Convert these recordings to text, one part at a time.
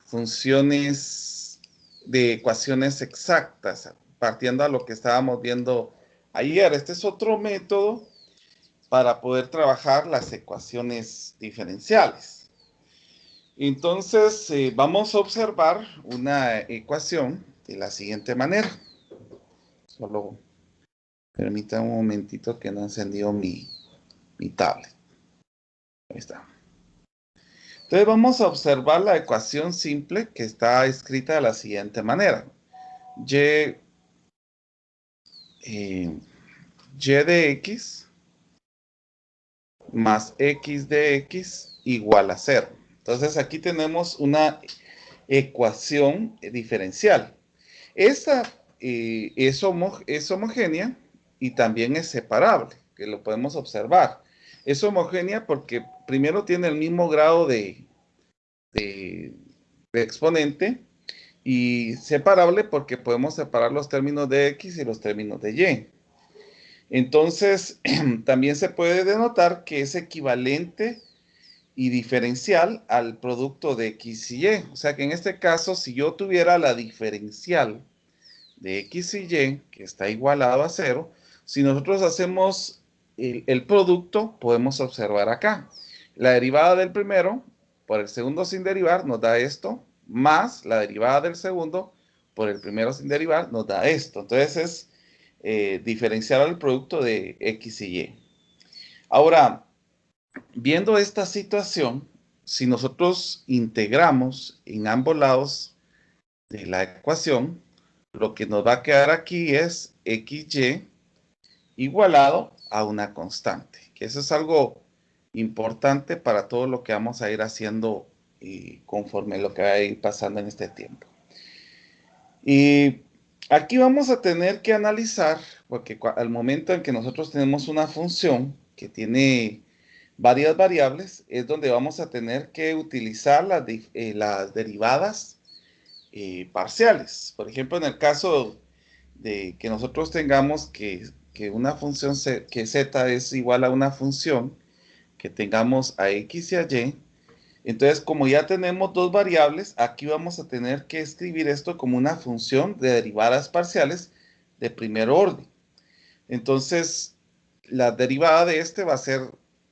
funciones de ecuaciones exactas, partiendo a lo que estábamos viendo ayer. Este es otro método para poder trabajar las ecuaciones diferenciales. Entonces, vamos a observar una ecuación de la siguiente manera. Solo permítanme un momentito que no encendió mi tablet. Ahí está. Entonces vamos a observar la ecuación simple que está escrita de la siguiente manera. Y de x más x de x igual a 0. Entonces aquí tenemos una ecuación diferencial. Esta es homogénea y también es separable, que lo podemos observar. Es homogénea porque primero tiene el mismo grado de exponente, y separable porque podemos separar los términos de x y los términos de y. Entonces, también se puede denotar que es equivalente y diferencial al producto de x y y. O sea que en este caso, si yo tuviera la diferencial de x y y, que está igualado a 0, si nosotros hacemos el producto, podemos observar acá. La derivada del primero por el segundo sin derivar nos da esto, más la derivada del segundo por el primero sin derivar nos da esto. Entonces es diferenciar el producto de x y y. Ahora, viendo esta situación, si nosotros integramos en ambos lados de la ecuación, lo que nos va a quedar aquí es xy igualado a una constante, que eso es algo importante para todo lo que vamos a ir haciendo conforme lo que va a ir pasando en este tiempo. Y aquí vamos a tener que analizar, porque al momento en que nosotros tenemos una función que tiene varias variables, es donde vamos a tener que utilizar las derivadas parciales. Por ejemplo, en el caso de que nosotros tengamos que una función, que z es igual a una función, que tengamos a x y a y, entonces como ya tenemos dos variables, aquí vamos a tener que escribir esto como una función de derivadas parciales de primer orden. Entonces, la derivada de este va a ser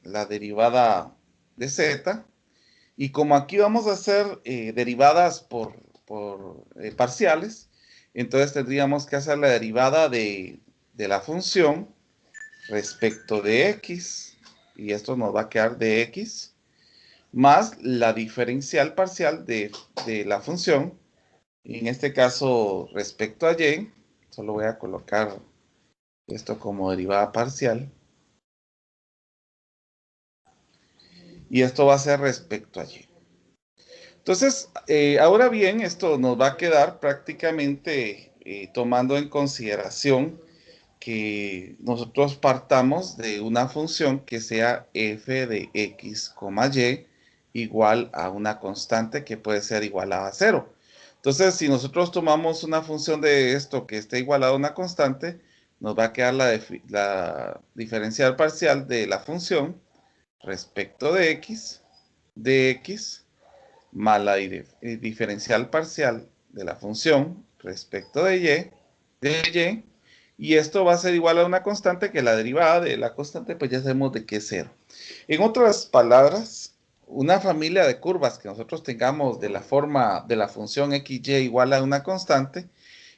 la derivada de z, y como aquí vamos a hacer derivadas por parciales, entonces tendríamos que hacer la derivada de la función respecto de x, y esto nos va a quedar de x, más la diferencial parcial de la función, en este caso respecto a y, solo voy a colocar esto como derivada parcial, y esto va a ser respecto a y. Entonces, ahora bien, esto nos va a quedar prácticamente tomando en consideración que nosotros partamos de una función que sea f de x, y igual a una constante que puede ser igualada a 0. Entonces, si nosotros tomamos una función de esto que esté igualada a una constante, nos va a quedar la diferencial parcial de la función respecto de x más la diferencial parcial de la función respecto de y esto va a ser igual a una constante, que la derivada de la constante pues ya sabemos de qué es 0. En otras palabras, una familia de curvas que nosotros tengamos de la forma de la función xy igual a una constante,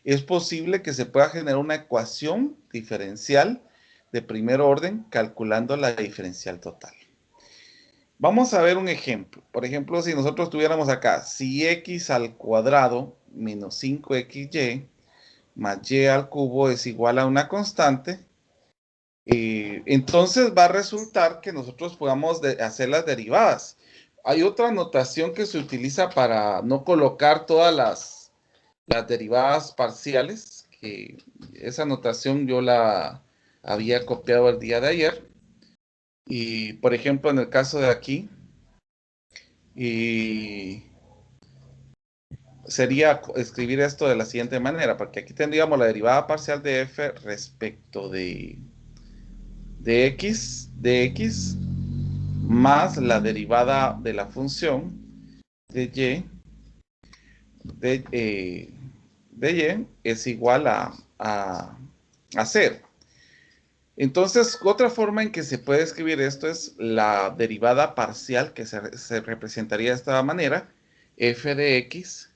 es posible que se pueda generar una ecuación diferencial de primer orden calculando la diferencial total. Vamos a ver un ejemplo. Por ejemplo, si nosotros tuviéramos acá, si x al cuadrado menos 5xy más y al cubo es igual a una constante, entonces va a resultar que nosotros podamos hacer las derivadas. Hay otra notación que se utiliza para no colocar todas las derivadas parciales, que esa notación yo la había copiado el día de ayer. Y, por ejemplo, en el caso de aquí, sería escribir esto de la siguiente manera, porque aquí tendríamos la derivada parcial de f respecto de x más la derivada de la función de y de, de y es igual a 0. Entonces, otra forma en que se puede escribir esto es la derivada parcial, que se representaría de esta manera: f de x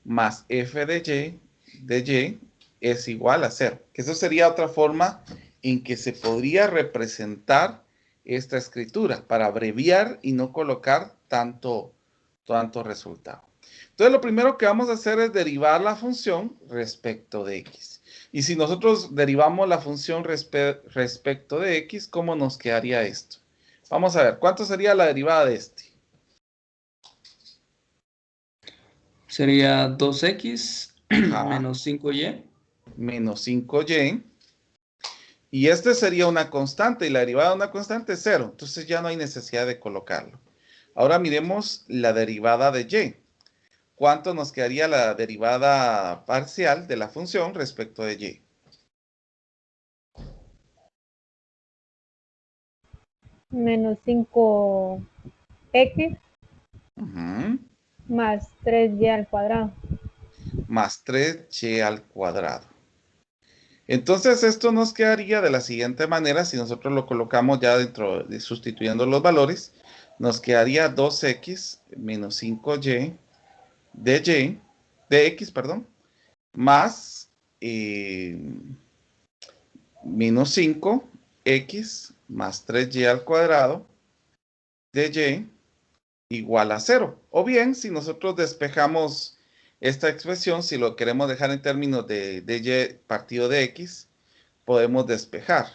más f de y es igual a 0. Eso sería otra forma en que se podría representar esta escritura, para abreviar y no colocar tanto resultado. Entonces, lo primero que vamos a hacer es derivar la función respecto de x. Y si nosotros derivamos la función respecto de x, ¿cómo nos quedaría esto? Vamos a ver, ¿cuánto sería la derivada de este? Sería 2x Ajá, menos 5y. menos 5y. Y este sería una constante, y la derivada de una constante es 0. Entonces ya no hay necesidad de colocarlo. Ahora miremos la derivada de y. ¿Cuánto nos quedaría la derivada parcial de la función respecto de y? Menos 5x Ujú. más 3y al cuadrado. Más 3y al cuadrado. Entonces esto nos quedaría de la siguiente manera. Si nosotros lo colocamos ya dentro, sustituyendo los valores, nos quedaría 2x menos 5y de x, perdón, más menos 5x más 3y al cuadrado de y igual a 0. O bien, si nosotros despejamos esta expresión, si lo queremos dejar en términos de y partido de x, podemos despejar.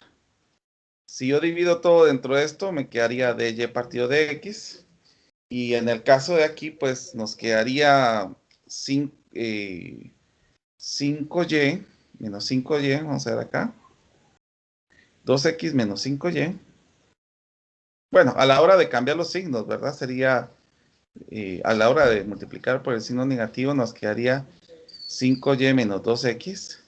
Si yo divido todo dentro de esto, me quedaría de y partido de x. Y en el caso de aquí, pues nos quedaría 5y menos 5y, vamos a ver acá. 2x menos 5y. Bueno, a la hora de cambiar los signos, ¿verdad? Sería, a la hora de multiplicar por el signo negativo, nos quedaría 5y menos 2x.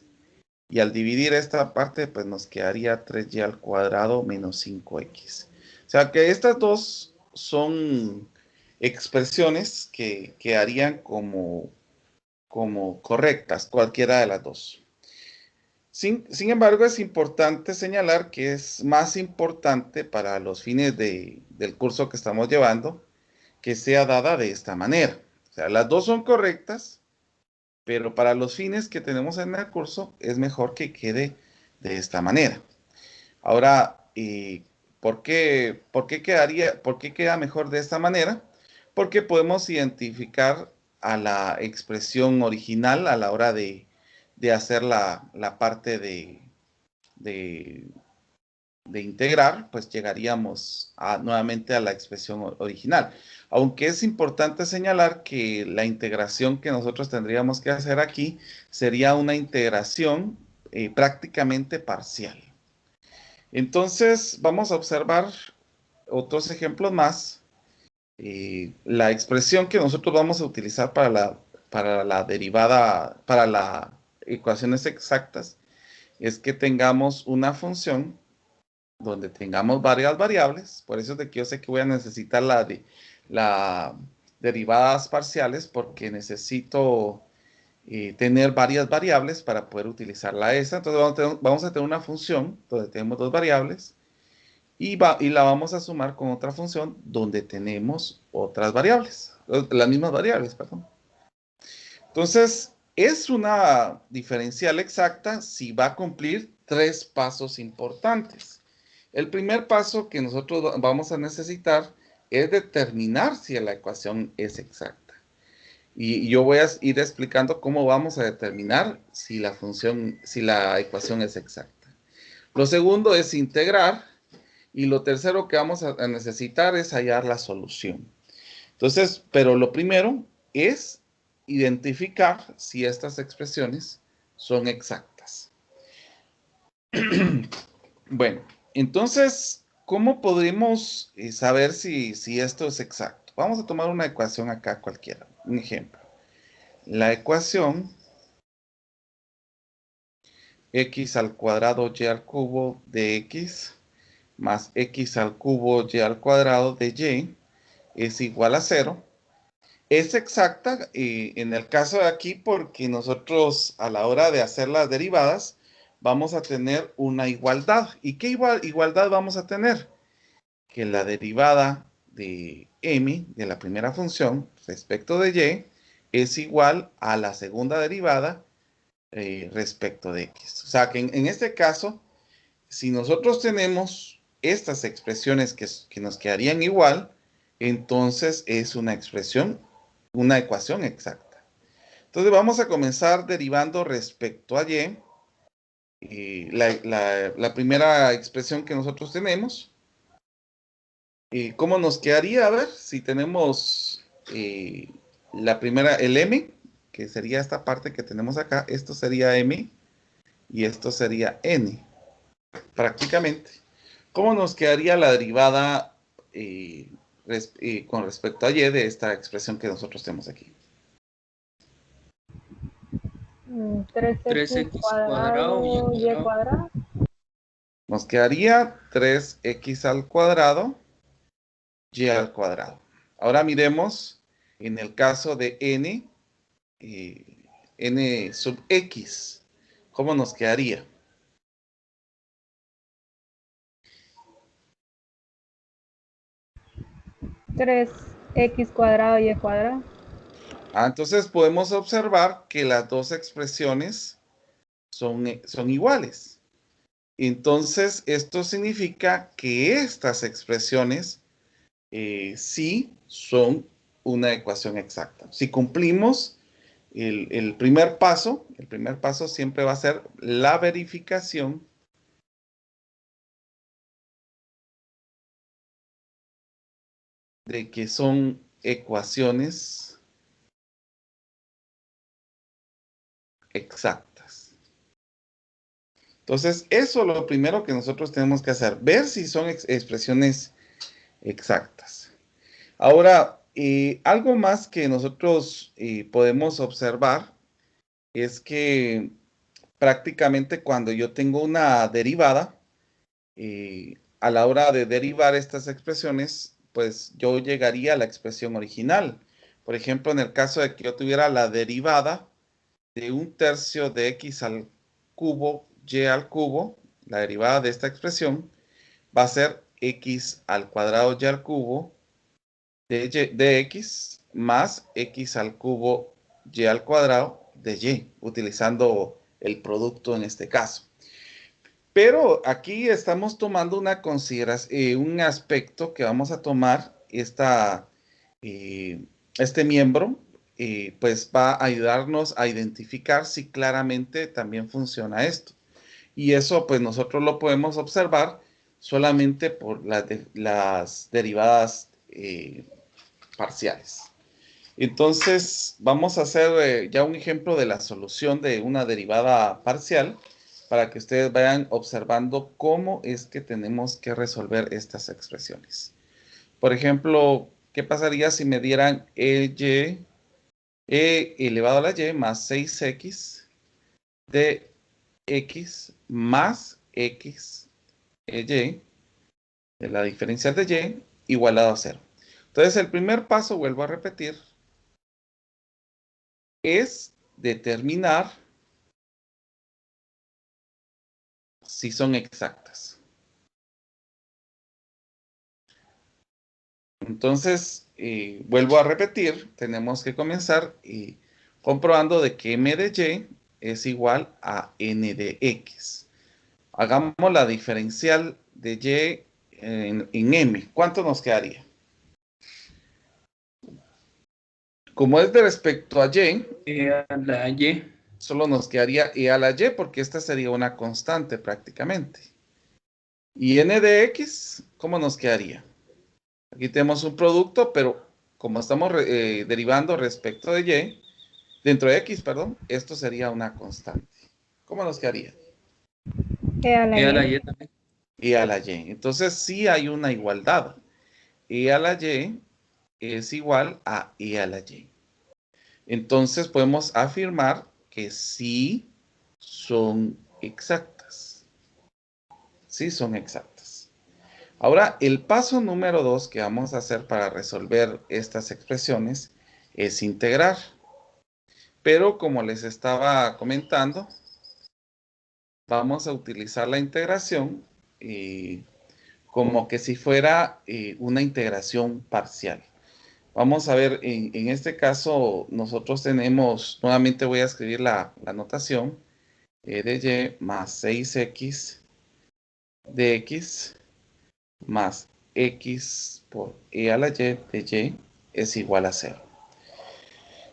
Y al dividir esta parte, pues nos quedaría 3y al cuadrado menos 5x. O sea que estas dos son expresiones que quedarían como correctas, cualquiera de las dos. Sin embargo, es importante señalar que es más importante para los fines del curso que estamos llevando que sea dada de esta manera. O sea, las dos son correctas, pero para los fines que tenemos en el curso es mejor que quede de esta manera. Ahora, ¿por qué queda mejor de esta manera? Porque podemos identificar a la expresión original a la hora de hacer la parte de, de integrar, pues llegaríamos nuevamente a la expresión original. Aunque es importante señalar que la integración que nosotros tendríamos que hacer aquí sería una integración prácticamente parcial. Entonces, vamos a observar otros ejemplos más. La expresión que nosotros vamos a utilizar para la derivada, para las ecuaciones exactas, es que tengamos una función donde tengamos varias variables. Por eso es de que yo sé que voy a necesitar la derivadas parciales, porque necesito tener varias variables para poder utilizarla esa. Entonces vamos a tener una función donde tenemos dos variables y la vamos a sumar con otra función donde tenemos otras variables, las mismas variables, perdón. Entonces, es una diferencial exacta si va a cumplir tres pasos importantes. El primer paso que nosotros vamos a necesitar es determinar si la ecuación es exacta. Y yo voy a ir explicando cómo vamos a determinar si la ecuación es exacta. Lo segundo es integrar. Y lo tercero que vamos a necesitar es hallar la solución. Entonces, pero lo primero es identificar si estas expresiones son exactas. Bueno, entonces, ¿cómo podemos saber si esto es exacto? Vamos a tomar una ecuación acá cualquiera, un ejemplo. La ecuación x al cuadrado y al cubo de x más x al cubo y al cuadrado de y es igual a 0. Es exacta en el caso de aquí porque nosotros a la hora de hacer las derivadas vamos a tener una igualdad. ¿Y qué igualdad vamos a tener? Que la derivada de m de la primera función respecto de y es igual a la segunda derivada respecto de x. O sea que en este caso, si nosotros tenemos estas expresiones que nos quedarían igual, entonces es una ecuación exacta. Entonces vamos a comenzar derivando respecto a y. La primera expresión que nosotros tenemos. ¿Cómo nos quedaría? A ver, si tenemos la primera, el m, que sería esta parte que tenemos acá, esto sería m y esto sería n, prácticamente. ¿Cómo nos quedaría la derivada con respecto a y de esta expresión que nosotros tenemos aquí? 3x 3x cuadrado y cuadrado y cuadrado. cuadrado. Nos quedaría 3x al cuadrado y al cuadrado. Ahora miremos en el caso de n, n sub x, ¿cómo nos quedaría? Tres x cuadrado y cuadrado. Entonces podemos observar que las dos expresiones son iguales. Entonces esto significa que estas expresiones sí son una ecuación exacta. Si cumplimos el primer paso siempre va a ser la verificación de que son ecuaciones exactas. Entonces, eso es lo primero que nosotros tenemos que hacer, ver si son expresiones exactas. Ahora, algo más que nosotros podemos observar es que prácticamente cuando yo tengo una derivada, a la hora de derivar estas expresiones, pues yo llegaría a la expresión original. Por ejemplo, en el caso de que yo tuviera la derivada de 1/3 de x al cubo y al cubo, la derivada de esta expresión va a ser x al cuadrado y al cubo de x más x al cubo y al cuadrado de y, utilizando el producto en este caso. Pero aquí estamos tomando un aspecto que vamos a tomar este miembro, pues va a ayudarnos a identificar si claramente también funciona esto. Y eso pues nosotros lo podemos observar solamente por las derivadas parciales. Entonces vamos a hacer ya un ejemplo de la solución de una derivada parcial para que ustedes vayan observando cómo es que tenemos que resolver estas expresiones. Por ejemplo, ¿qué pasaría si me dieran e elevado a la y más 6x de x más x y, de la diferencial de y, igualado a 0? Entonces, el primer paso, vuelvo a repetir, es determinar si son exactas. Entonces, vuelvo a repetir, tenemos que comenzar comprobando de que m de y es igual a n de x. Hagamos la diferencial de y en m. ¿Cuánto nos quedaría? Como es de respecto a y, A la y. solo nos quedaría e a la y porque esta sería una constante prácticamente. Y n de x, ¿cómo nos quedaría? Aquí tenemos un producto, pero como estamos derivando respecto de y, dentro de x, perdón, esto sería una constante. ¿Cómo nos quedaría? E a la A la y. y también. E a la y. Entonces sí hay una igualdad. E a la y es igual a e a la y. Entonces podemos afirmar que sí son exactas. Sí son exactas. Ahora, el paso número 2 que vamos a hacer para resolver estas expresiones es integrar. Pero como les estaba comentando, vamos a utilizar la integración como que si fuera una integración parcial. Vamos a ver, en este caso nosotros tenemos, nuevamente voy a escribir la notación, e de y más 6x de x más x por e a la y de y es igual a 0.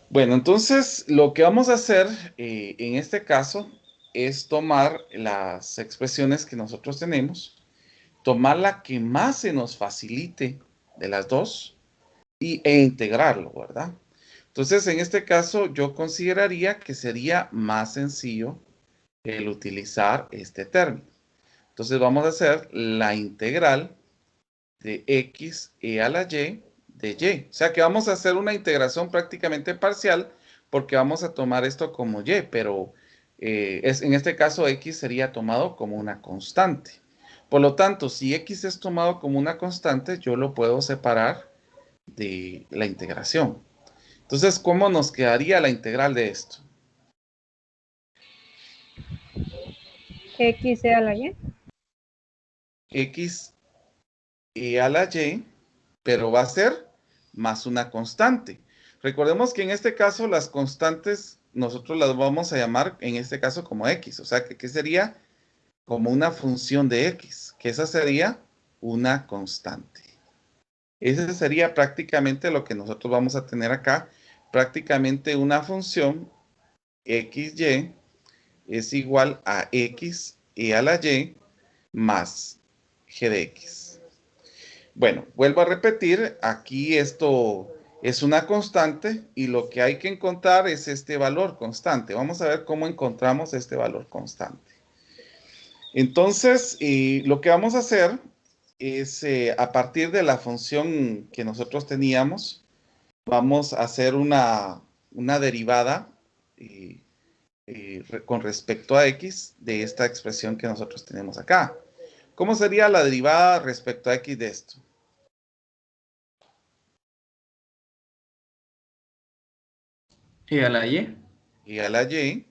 Bueno, entonces lo que vamos a hacer en este caso es tomar las expresiones que nosotros tenemos, tomar la que más se nos facilite de las dos e integrarlo, ¿verdad? Entonces, en este caso, yo consideraría que sería más sencillo el utilizar este término. Entonces, vamos a hacer la integral de x e a la y de y. O sea que vamos a hacer una integración prácticamente parcial porque vamos a tomar esto como y, pero en este caso x sería tomado como una constante. Por lo tanto, si x es tomado como una constante, yo lo puedo separar de la integración. Entonces, ¿cómo nos quedaría la integral de esto? X e a la Y. X e a la y, pero va a ser más una constante. Recordemos que en este caso las constantes nosotros las vamos a llamar en este caso como x. O sea, que sería como una función de x, que esa sería una constante. Ese sería prácticamente lo que nosotros vamos a tener acá. Prácticamente una función xy es igual a x e a la y más g de x. Bueno, vuelvo a repetir, aquí esto es una constante y lo que hay que encontrar es este valor constante. Vamos a ver cómo encontramos este valor constante. Entonces, lo que vamos a hacer es, a partir de la función que nosotros teníamos, vamos a hacer una derivada con respecto a x de esta expresión que nosotros tenemos acá. ¿Cómo sería la derivada respecto a x de esto? Y a la Y. Y a la y.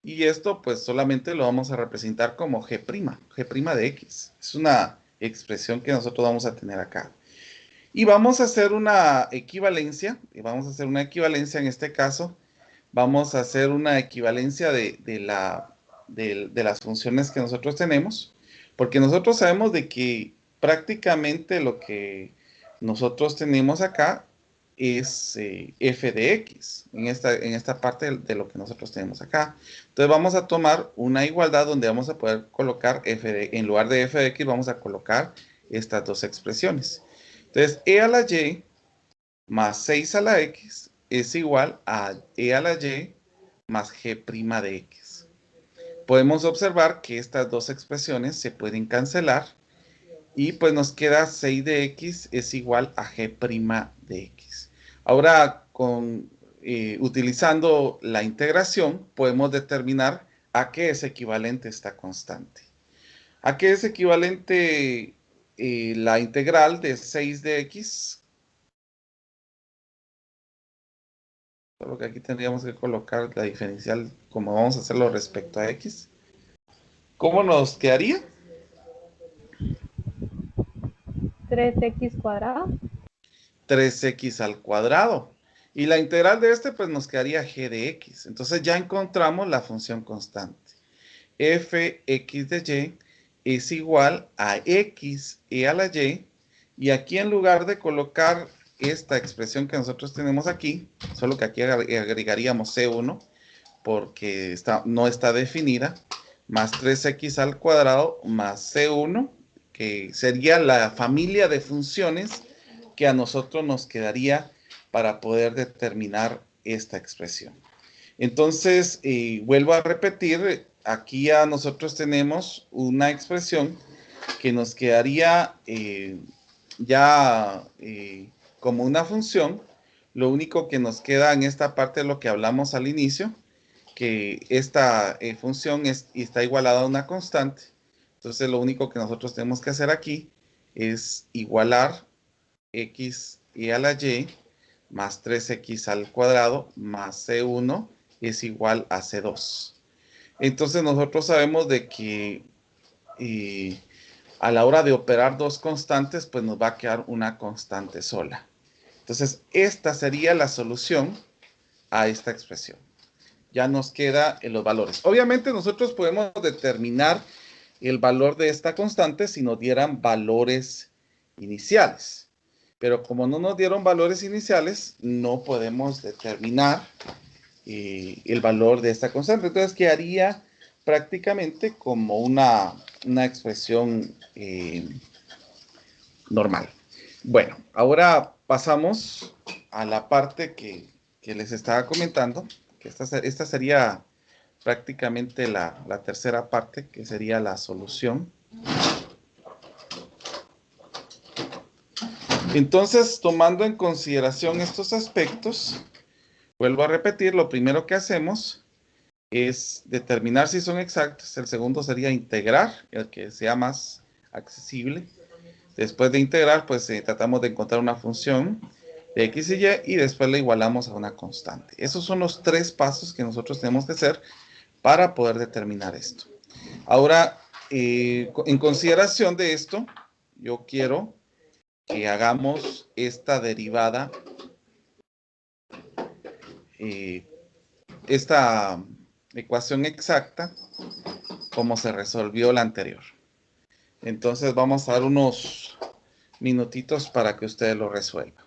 Y esto pues solamente lo vamos a representar como g' de x. Es una expresión que nosotros vamos a tener acá. Y vamos a hacer una equivalencia. Y vamos a hacer una equivalencia en este caso. Vamos a hacer una equivalencia de las funciones que nosotros tenemos. Porque nosotros sabemos de que prácticamente lo que nosotros tenemos acá es f de x, en esta parte de lo que nosotros tenemos acá. Entonces vamos a tomar una igualdad donde vamos a poder colocar en lugar de f de x, vamos a colocar estas dos expresiones. Entonces, e a la y más 6 a la x es igual a e a la y más g' de x. Podemos observar que estas dos expresiones se pueden cancelar y pues nos queda 6 de x es igual a g' de x. Ahora, utilizando la integración, podemos determinar a qué es equivalente esta constante. ¿A qué es equivalente la integral de 6 de x? Solo que aquí tendríamos que colocar la diferencial como vamos a hacerlo respecto a x. ¿Cómo nos quedaría? 3x cuadrado. 3x al cuadrado. Y la integral de este, pues nos quedaría g de x. Entonces ya encontramos la función constante. Fx de y es igual a x e a la y. Y aquí en lugar de colocar esta expresión que nosotros tenemos aquí, solo que aquí agregaríamos c1 porque no está definida, más 3x al cuadrado más c1, que sería la familia de funciones que a nosotros nos quedaría para poder determinar esta expresión. Entonces, vuelvo a repetir, aquí ya nosotros tenemos una expresión que nos quedaría como una función. Lo único que nos queda en esta parte es lo que hablamos al inicio, que esta función está igualada a una constante. Entonces, lo único que nosotros tenemos que hacer aquí es igualar x y a la y más 3x al cuadrado más c1 es igual a c2. Entonces nosotros sabemos de que a la hora de operar dos constantes, pues nos va a quedar una constante sola. Entonces, esta sería la solución a esta expresión. Ya nos queda en los valores. Obviamente nosotros podemos determinar el valor de esta constante si nos dieran valores iniciales. Pero como no nos dieron valores iniciales, no podemos determinar el valor de esta constante. Entonces quedaría prácticamente como una expresión normal. Bueno, ahora pasamos a la parte que les estaba comentando, que esta sería prácticamente la tercera parte, que sería la solución. Entonces, tomando en consideración estos aspectos, vuelvo a repetir, lo primero que hacemos es determinar si son exactos. El segundo sería integrar, el que sea más accesible. Después de integrar, pues tratamos de encontrar una función de x y después la igualamos a una constante. Esos son los tres pasos que nosotros tenemos que hacer para poder determinar esto. Ahora, en consideración de esto, yo quiero que hagamos esta derivada, esta ecuación exacta, como se resolvió la anterior. Entonces vamos a dar unos minutitos para que ustedes lo resuelvan.